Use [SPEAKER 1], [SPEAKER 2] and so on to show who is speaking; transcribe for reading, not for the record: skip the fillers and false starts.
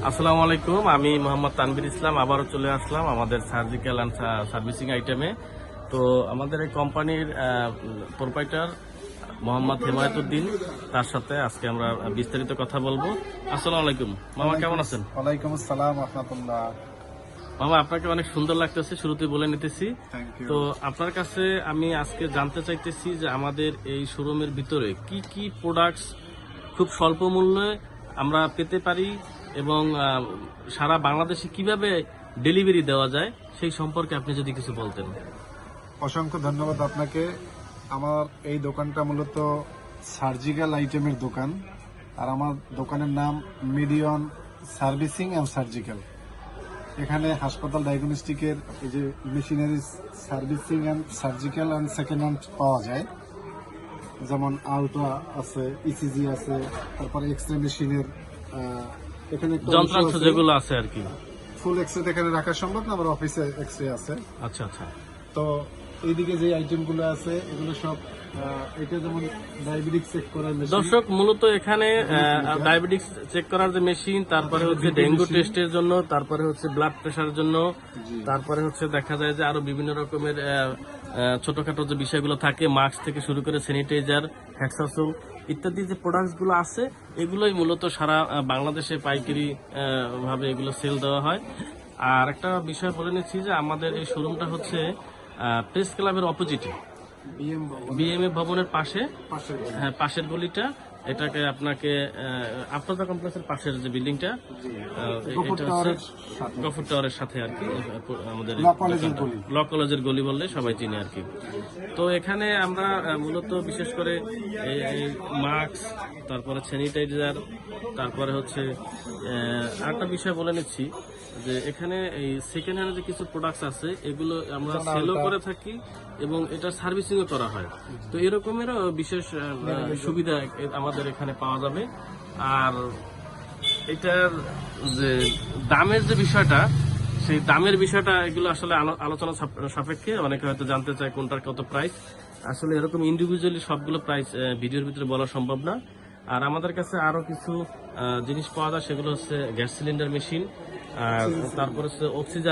[SPEAKER 1] আসসালামু আলাইকুম, আমি মোহাম্মদ তানভীর ইসলাম আবারও চলে আসলাম আমাদের সার্জিক্যাল অ্যান্ড সার্ভিসিং আইটেমে। তো আমাদের এই কোম্পানির প্রোপাইটার মোহাম্মদ হেমায়েতুদ্দিন, তার সাথে আজকে আমরা বিস্তারিত কথা বলবো। আসসালামু আলাইকুম মামা, কেমন আছেন?
[SPEAKER 2] ওয়ালাইকুম আসসালাম রাহমাতুল্লাহ।
[SPEAKER 1] মামা, আপনাকে অনেক সুন্দর লাগতেছে, শুরুতেই বলে নিতেছি।
[SPEAKER 2] Thank you.
[SPEAKER 1] তো আপনার কাছে আমি আজকে জানতে চাইতেছি যে আমাদের এই শোরুমের ভিতরে কি কি প্রোডাক্টস খুব স্বল্প মূল্যে আমরা পেতে পারি এবং সারা বাংলাদেশে কিভাবে ডেলিভারি দেওয়া যায় সেই সম্পর্কে আপনি যদি কিছু বলতেন।
[SPEAKER 2] অসংখ্য ধন্যবাদ আপনাকে। আমার এই দোকানটা মূলত সার্জিক্যাল আইটেমের দোকান, আর আমার দোকানের নাম মিডিয়ন সার্ভিসিং অ্যান্ড সার্জিক্যাল। এখানে হাসপাতাল ডায়াগনস্টিকের এই যে machinery servicing and surgical and second hand পাওয়া যায়, যেমন আলট্রা আছে, ইসিজি আছে, তারপরে এক্স রে মেশিনের এখানে
[SPEAKER 1] যন্ত্রাংশ যেগুলো আছে আর কি।
[SPEAKER 2] ফুল এক্স রে এখানে রাখা সম্ভব না, আমার অফিসে এক্স রে আছে।
[SPEAKER 1] আচ্ছা আচ্ছা।
[SPEAKER 2] তো এইদিকে যে আইটেমগুলো আছে এগুলো সব এটা যেমন ডায়াবেটিক চেক করার মেশিন।
[SPEAKER 1] দর্শক, মূলত এখানে ডায়াবেটিক্স চেক করার যে মেশিন, তারপরে হচ্ছে ডেঙ্গু টেস্টের জন্য, তারপরে হচ্ছে ব্লাড প্রেশারের জন্য, তারপরে হচ্ছে দেখা যায় যে আরো বিভিন্ন রকমের ছোটখাটো যে বিষয়গুলো থাকে, মাস্ক থেকে শুরু করে স্যানিটাইজার, হ্যাক্সাসোল ইত্যাদি যে প্রোডাক্টস গুলো আছে, এগুলোই মূলত সারা বাংলাদেশে পাইকারি ভাবে এগুলো সেল দেওয়া হয়। আর একটা বিষয় বলে নিচ্ছি যে আমাদের এই শোরুমটা হচ্ছে প্রেস ক্লাবের অপোজিটে, বিএমএ ভবনের পাশে, হ্যাঁ পাশের গলিটা। এটাকে আপনাকে আপনার কমপ্লেক্সের পাশের যে বিল্ডিংটা, এটা হচ্ছে গফুর টাওয়ারের সাথে আর কি। আমাদের ল কলেজের গলি বললে সবাই চিনে আর কি। তো এখানে আমরা মূলত বিশেষ করে এই মাস্ক, তারপরে স্যানিটাইজার, তারপরে হচ্ছে আরেকটা বিষয় বলে নিচ্ছি যে এখানে এই সেকেন্ড হ্যান্ড যে কিছু প্রোডাক্টস আছে, এগুলো আমরা সেলও করে থাকি এবং এটা সার্ভিসিংও করা হয়। তো এরকমেরও বিশেষ সুবিধা আমাদের এখানে পাওয়া যাবে। আর এটার যে দামের যে বিষয়টা, সেই দামের বিষয়টা এগুলো আসলে আলোচনা সাপেক্ষে। অনেকে হয়তো জানতে চায় কোনটার কত প্রাইস। আসলে এরকম ইন্ডিভিজুয়ালি সবগুলো প্রাইস ভিডিওর ভিতরে বলা সম্ভব না। আর আমাদের কাছে আরো কিছু জিনিস পাওয়া যায়, সেগুলো হচ্ছে গ্যাস সিলিন্ডার মেশিন, আর তারপর হচ্ছে অক্সিজেন